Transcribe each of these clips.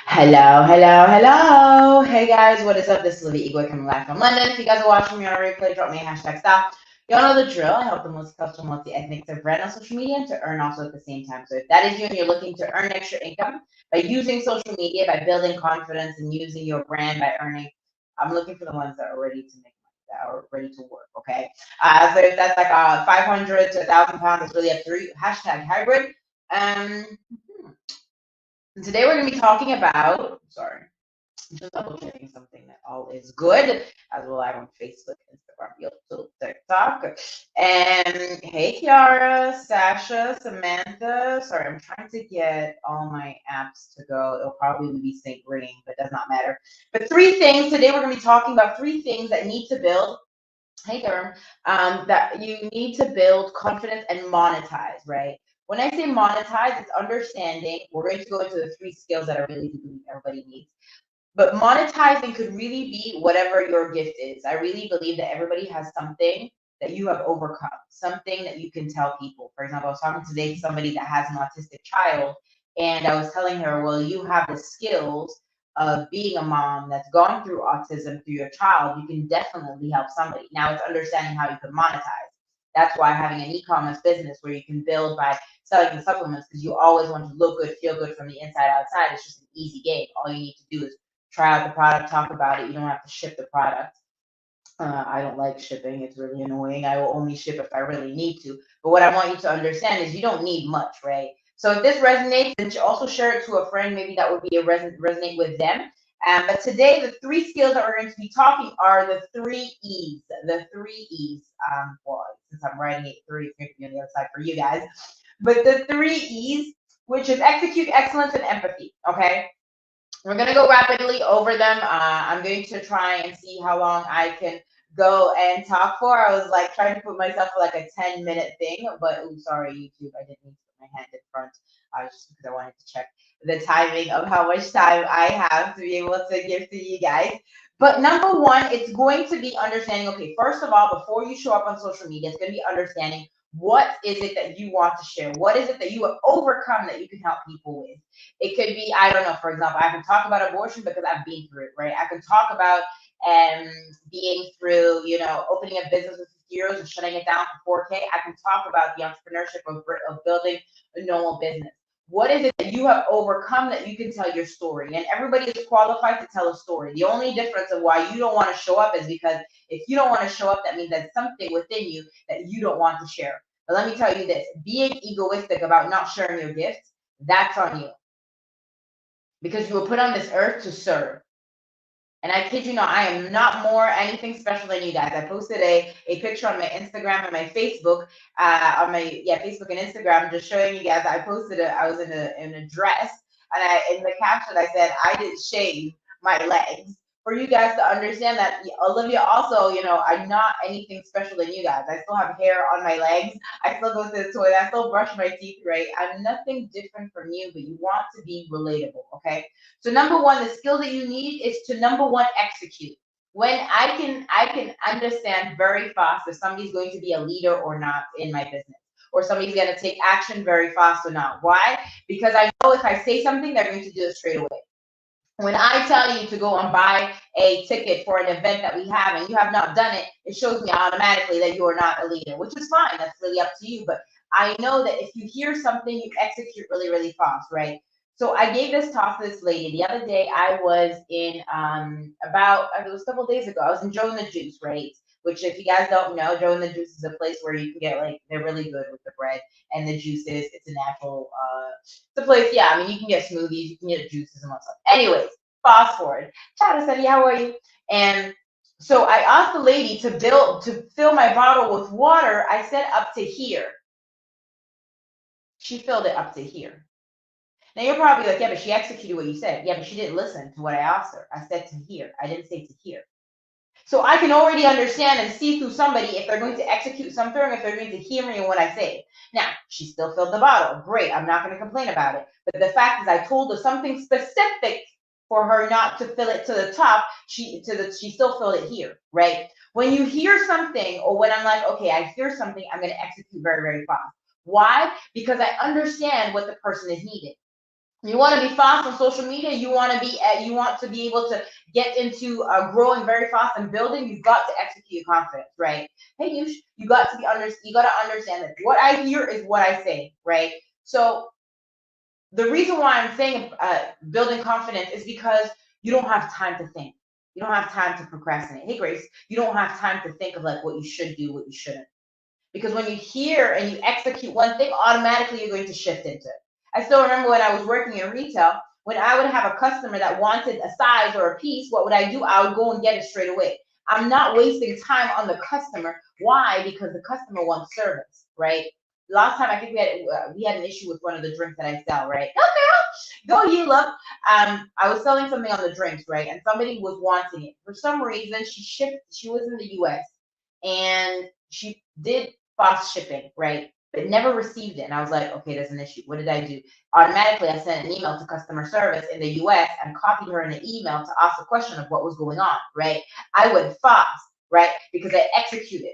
Hello, hello, hello. Hey guys, what is up? This is Livy Igwe coming live from London. If you guys are watching me on a replay, drop me a hashtag stop. Y'all know the drill. I help the multicultural, multi-ethnic to brand on social media and to earn also at the same time. So if that is you and you're looking to earn extra income by using social media, by building confidence and using your brand by earning, I'm looking for the ones that are ready to make money, that are ready to work, okay? So if that's like 500 to 1,000 pounds, it's really up to you. Hashtag hybrid. And today we're going to be talking about, sorry, just double checking something that all is good, as well as on Facebook, Instagram, YouTube, TikTok. And hey, Kiara, Sasha, Samantha. Sorry, I'm trying to get all my apps to go. It'll probably be sync ringing, but does not matter. But three things today we're going to be talking about three things that need to build. Hey, Durham, that you need to build confidence and monetize, right? When I say monetize, it's understanding. We're going to go into the three skills that I really do believe everybody needs. But monetizing could really be whatever your gift is. I really believe that everybody has something that you have overcome, something that you can tell people. For example, I was talking today to somebody that has an autistic child, and I was telling her, well, you have the skills of being a mom that's gone through autism through your child. You can definitely help somebody. Now it's understanding how you can monetize. That's why having an e-commerce business where you can build by selling the supplements, because you always want to look good, feel good from the inside outside. It's just an easy game. All you need to do is try out the product, talk about it. You don't have to ship the product. I don't like shipping. It's really annoying. I will only ship if I really need to. But what I want you to understand is you don't need much, right? So if this resonates, then also share it to a friend. Maybe that would be a resonate with them. But today, the three skills that we're going to be talking are the three E's. The three E's. Well, since I'm writing it three, it's going to be on the other side for you guys. But the three E's, which is execute, excellence, and empathy. Okay. We're going to go rapidly over them. I'm going to try and see how long I can go and talk for. I was like trying to put myself for like a 10-minute thing, but sorry, YouTube, I didn't mean to put my hand in front just because I wanted to check the timing of how much time I have to be able to give to you guys. But number one, it's going to be understanding, okay, first of all, before you show up on social media, it's going to be understanding what is it that you want to share? What is it that you have overcome that you can help people with? It could be, I don't know, for example, I can talk about abortion because I've been through it, right? I can talk about being through, opening a business with 50 euros and shutting it down for 4K. I can talk about the entrepreneurship of building a normal business. What is it that you have overcome that you can tell your story? And everybody is qualified to tell a story. The only difference of why you don't want to show up is because if you don't want to show up, that means there's something within you that you don't want to share. But let me tell you this, being egoistic about not sharing your gifts, that's on you, because you were put on this earth to serve. And I kid you not, I am not more anything special than you guys. I posted a picture on my Instagram and my Facebook, Facebook and Instagram, just showing you guys. I posted it. I was in a dress, and in the caption I said I didn't shave my legs. For you guys to understand that Olivia also, I'm not anything special than you guys. I still have hair on my legs. I still go to the toilet. I still brush my teeth, right? I'm nothing different from you, but you want to be relatable, okay? So number one, the skill that you need is to number one, execute. When I can understand very fast if somebody's going to be a leader or not in my business, or somebody's going to take action very fast or not. Why? Because I know if I say something, they're going to do it straight away. When I tell you to go and buy a ticket for an event that we have and you have not done it, it shows me automatically that you are not a leader, which is fine. That's really up to you. But I know that if you hear something, you execute really, really fast, right? So I gave this talk to this lady the other day. I was in it was a couple of days ago. I was in Joe and the Juice, right? Which, if you guys don't know, Joe and the Juice is a place where you can get they're really good with the bread and the juices. It's a natural the place, yeah, I mean, you can get smoothies, you can get juices and whatnot. Anyways, fast forward. Ciao, Sadie, how are you? And so I asked the lady to fill my bottle with water. I said up to here. She filled it up to here. Now you're probably like, yeah, but she executed what you said. Yeah, but she didn't listen to what I asked her. I said to here. I didn't say to here. So I can already understand and see through somebody if they're going to execute something or if they're going to hear me and what I say. Now, she still filled the bottle. Great. I'm not going to complain about it. But the fact is I told her something specific for her not to fill it to the top. She still filled it here, right? When you hear something, or when I'm like, okay, I hear something, I'm going to execute very, very fast. Why? Because I understand what the person is needing. You want to be fast on social media. You want to be able to get into growing very fast and building. You've got to execute confidence, right? Hey, you got to you got to understand that what I hear is what I say, right? So the reason why I'm saying building confidence is because you don't have time to think. You don't have time to procrastinate. Hey, Grace, you don't have time to think of like what you should do, what you shouldn't. Because when you hear and you execute one thing, automatically you're going to shift into it. I still remember when I was working in retail, when I would have a customer that wanted a size or a piece, what would I do? I would go and get it straight away. I'm not wasting time on the customer. Why? Because the customer wants service, right? Last time I think we had an issue with one of the drinks that I sell, right? Okay, go you look. I was selling something on the drinks, right? And somebody was wanting it. For some reason, she was in the US and she did fast shipping, right? But never received it. And I was like, okay, there's an issue. What did I do? Automatically, I sent an email to customer service in the US and copied her in an email to ask a question of what was going on, right? I went fast, right? Because I executed.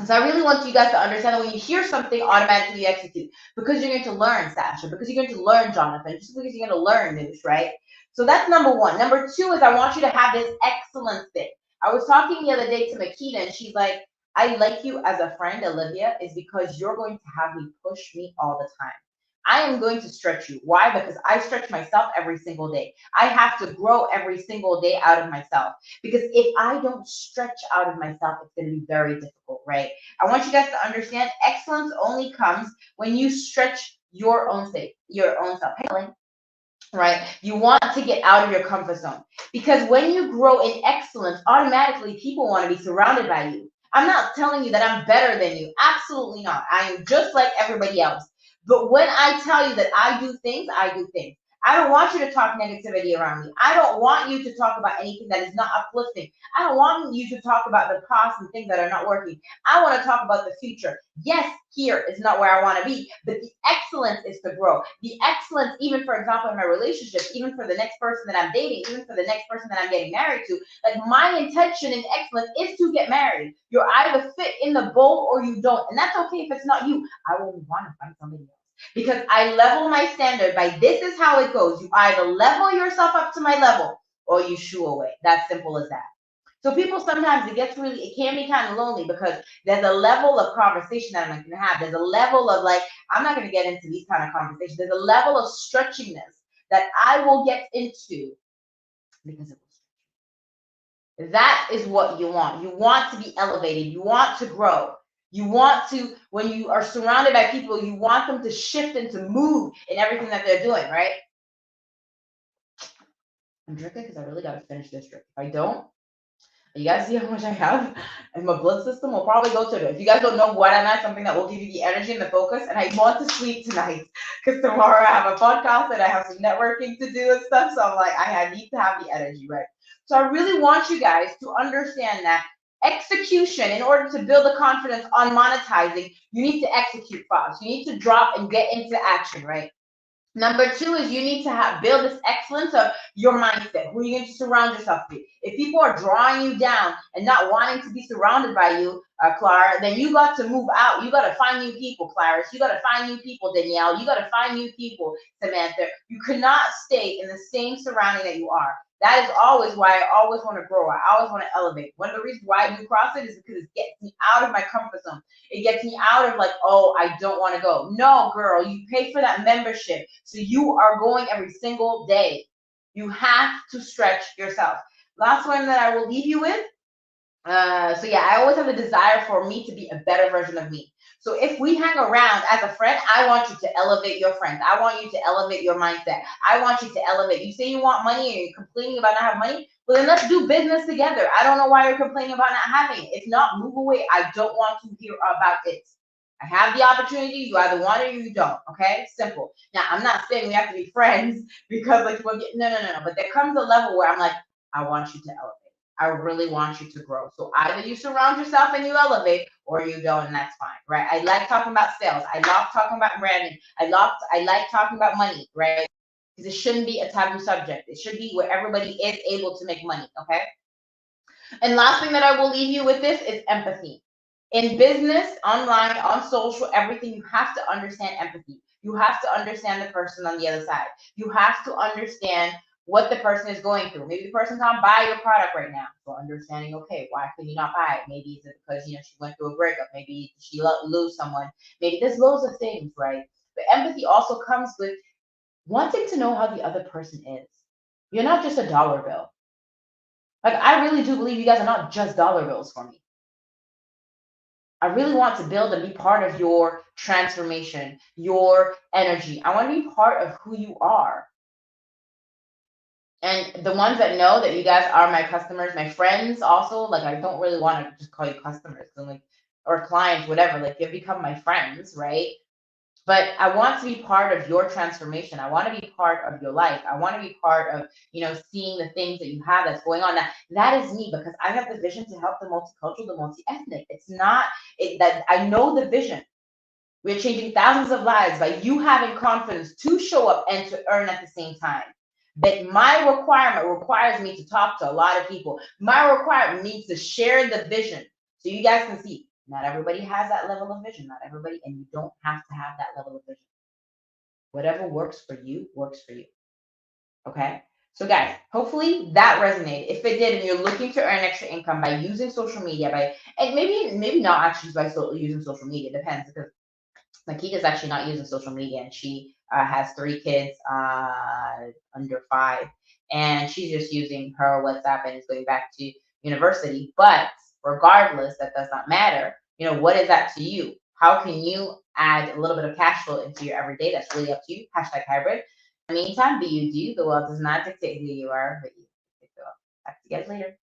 So I really want you guys to understand that when you hear something, automatically you execute. Because you're going to learn, Sasha. Because you're going to learn, Jonathan. Just because you're going to learn news, right? So that's number one. Number two is I want you to have this excellence thing. I was talking the other day to Makita, and she's like, I like you as a friend, Olivia, is because you're going to have me push me all the time. I am going to stretch you. Why? Because I stretch myself every single day. I have to grow every single day out of myself. Because if I don't stretch out of myself, it's going to be very difficult, right? I want you guys to understand excellence only comes when you stretch your own self. Hey, right? You want to get out of your comfort zone because when you grow in excellence, automatically people want to be surrounded by you. I'm not telling you that I'm better than you. Absolutely not. I am just like everybody else. But when I tell you that I do things, I do things. I don't want you to talk negativity around me. I don't want you to talk about anything that is not uplifting. I don't want you to talk about the past and things that are not working. I want to talk about the future. Yes, here is not where I want to be, but the excellence is to grow. The excellence, even for example, in my relationship, even for the next person that I'm dating, even for the next person that I'm getting married to, like my intention in excellence is to get married. You're either fit in the bowl or you don't. And that's okay if it's not you. I will want to find somebody else. Because I level my standard by this is how it goes. You either level yourself up to my level or you shoo away. That's simple as that. So people sometimes it can be kind of lonely because there's a level of conversation that I'm not gonna have. There's a level of like, I'm not gonna get into these kind of conversations. There's a level of stretchiness that I will get into because it will. That is what you want. You want to be elevated. You want to grow. You want to, when you are surrounded by people, you want them to shift and to move in everything that they're doing, right? I'm drinking because I really got to finish this drink. If I don't, you guys see how much I have? And my blood system will probably go to it. If you guys don't know what I'm at, something that will give you the energy and the focus, and I want to sleep tonight because tomorrow I have a podcast and I have some networking to do and stuff. So I'm like, I need to have the energy, right? So I really want you guys to understand that execution, in order to build the confidence on monetizing, you need to execute fast. You need to drop and get into action, right? Number two is you need to build this excellence of your mindset. Who are you going to surround yourself with? If people are drawing you down and not wanting to be surrounded by you, Clara, then you got to move out. You got to find new people, Clarice. You got to find new people, Danielle. You got to find new people, Samantha. You cannot stay in the same surrounding that you are. That is always why I always want to grow. I always want to elevate. One of the reasons why I do CrossFit is because it gets me out of my comfort zone. It gets me out of like, oh, I don't want to go. No, girl, you pay for that membership. So you are going every single day. You have to stretch yourself. Last one that I will leave you with. So yeah, I always have a desire for me to be a better version of me. So if we hang around as a friend, I want you to elevate your friends. I want you to elevate your mindset. I want you to elevate. You say you want money and you're complaining about not having money. Well, then let's do business together. I don't know why you're complaining about not having it. If not, move away. I don't want to hear about it. I have the opportunity. You either want it or you don't. Okay, simple. Now, I'm not saying we have to be friends because like no. But there comes a level where I'm like, I want you to elevate. I really want you to grow. So either you surround yourself and you elevate, or you don't, and that's fine, right? I like talking about sales. I love talking about branding. I like talking about money, right? Because it shouldn't be a taboo subject. It should be where everybody is able to make money, okay? And last thing that I will leave you with this is empathy. In business, online, on social, everything, you have to understand empathy. You have to understand the person on the other side. You have to understand what the person is going through. Maybe the person can't buy your product right now. So understanding, okay, why can you not buy it? Maybe it's because she went through a breakup. Maybe she lose someone. Maybe there's loads of things, right? But empathy also comes with wanting to know how the other person is. You're not just a dollar bill. Like, I really do believe you guys are not just dollar bills for me. I really want to build and be part of your transformation, your energy. I want to be part of who you are. And the ones that know that you guys are my customers, my friends also, like, I don't really want to just call you customers, I'm like, or clients, whatever, like, you've become my friends, right? But I want to be part of your transformation. I want to be part of your life. I want to be part of, seeing the things that you have that's going on. Now, that is me because I have the vision to help the multicultural, the multi-ethnic. It's not that I know the vision. We're changing thousands of lives by you having confidence to show up and to earn at the same time. But my requirement requires me to talk to a lot of people. My requirement needs to share the vision so you guys can see. Not everybody has that level of vision. Not everybody, and you don't have to have that level of vision. Whatever works for you works for you. Okay? So guys, hopefully that resonated. If it did, and you're looking to earn extra income by using social media, and maybe not actually by using social media, depends, because Makita's actually not using social media, and she has 3 kids under 5, and she's just using her WhatsApp and is going back to university. But regardless, that does not matter. What is that to you? How can you add a little bit of cash flow into your everyday? That's really up to you. Hashtag hybrid. In the meantime, be you do. The world does not dictate who you are, but you dictate the world. Talk to you guys later.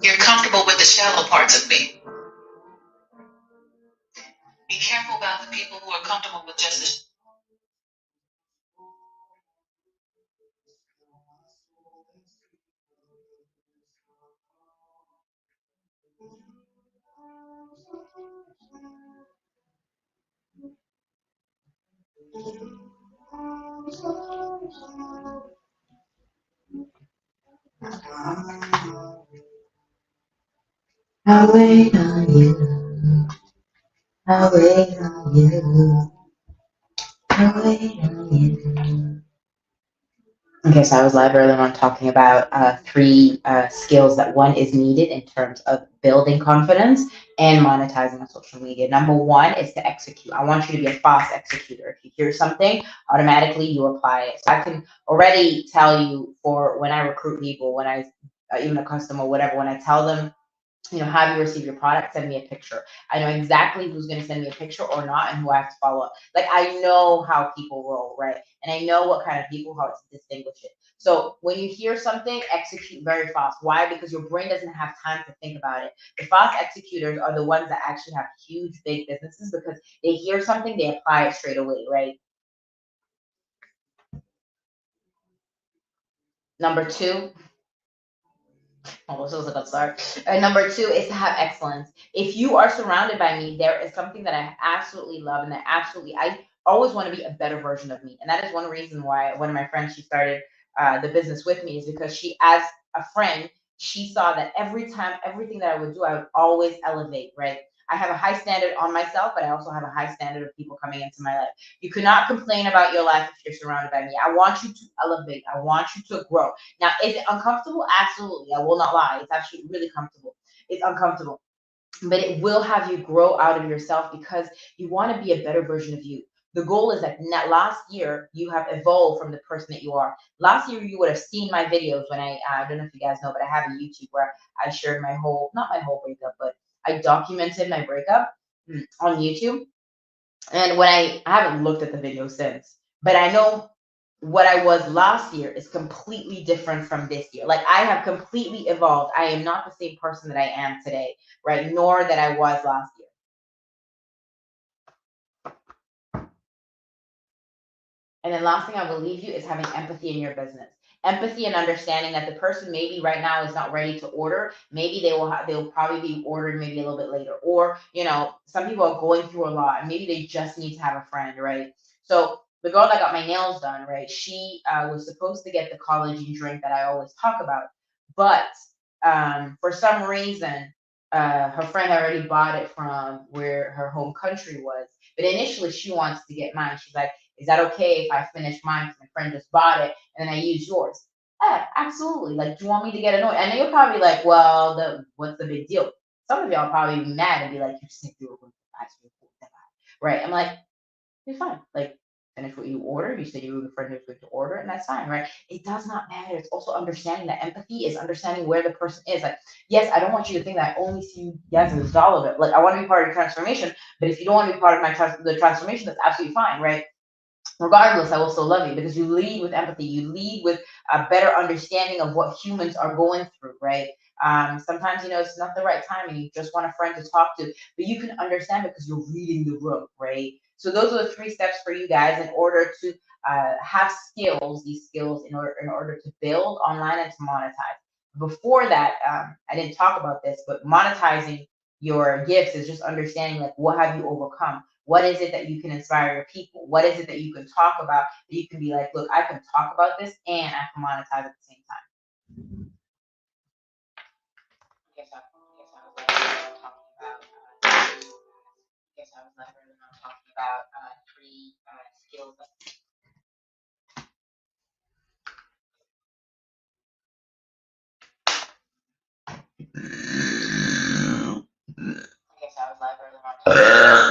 You're comfortable with the shallow parts of me. Be careful about the people who are comfortable with just the. I wait on you. I wait on you. I wait on you. Okay, so I was live earlier on talking about 3 skills that one is needed in terms of building confidence and monetizing on social media. Number one is to execute. I want you to be a fast executor. If you hear something, automatically you apply it. So I can already tell you, for when I recruit people, when I even a customer, whatever, when I tell them, have you received your product? Send me a picture. I know exactly who's going to send me a picture or not, and who I have to follow up. Like, I know how people roll, right? And I know what kind of people, how to distinguish it. So when you hear something, execute very fast. Why? Because your brain doesn't have time to think about it. The fast executors are the ones that actually have huge, big businesses, because they hear something, they apply it straight away, right? Number two, almost was about to start. Number two is to have excellence. If you are surrounded by me, there is something that I absolutely love, and that I always want to be a better version of me. And that is one reason why one of my friends, she started the business with me, is because she, as a friend, she saw that every time, everything that I would do, I would always elevate, right? I have a high standard on myself, but I also have a high standard of people coming into my life. You cannot complain about your life if you're surrounded by me. I want you to elevate. I want you to grow. Now, is it uncomfortable? Absolutely. I will not lie. It's actually really comfortable. It's uncomfortable, but it will have you grow out of yourself, because you want to be a better version of you. The goal is that last year you have evolved from the person that you are. Last year you would have seen my videos when I don't know if you guys know, but I have a YouTube where I shared my whole, not my whole breakup, but I documented my breakup on YouTube. And when I haven't looked at the video since, but I know what I was last year is completely different from this year. Like I have completely evolved. I am not the same person that I am today, right? Nor that I was last year. And then last thing I will leave you is having empathy in your business. Empathy and understanding that the person maybe right now is not ready to order. Maybe they'll probably be ordered maybe a little bit later. Or, some people are going through a lot and maybe they just need to have a friend, right? So the girl that got my nails done, right? She was supposed to get the collagen drink that I always talk about, but for some reason, her friend already bought it from where her home country was. But initially, she wants to get mine. She's like, is that okay if I finish mine because my friend just bought it and then I use yours? Yeah, absolutely. Like, do you want me to get annoyed? And then you're probably like, well, what's the big deal? Some of y'all probably be mad and be like, you said you were going to ask me for that. Right? I'm like, it's fine. Like, finish what you ordered. You said you were the friend who's going to order, and that's fine, right? It does not matter. It's also understanding that empathy is understanding where the person is. Like, yes, I don't want you to think that I only see you guys as a dollar bit. Like, I want to be part of your transformation, but if you don't want to be part of the transformation, that's absolutely fine, right? Regardless, I will still love you because you lead with empathy. You lead with a better understanding of what humans are going through, right? Sometimes, it's not the right time and you just want a friend to talk to, but you can understand because you're reading the room, right? So those are the 3 steps for you guys in order to have skills, these skills in order to build online and to monetize. Before that, I didn't talk about this, but monetizing your gifts is just understanding like what have you overcome? What is it that you can inspire your people? What is it that you can talk about that you can be like, look, I can talk about this and I can monetize at the same time. I was like earlier on talking about 3 skills. I was like earlier on talking about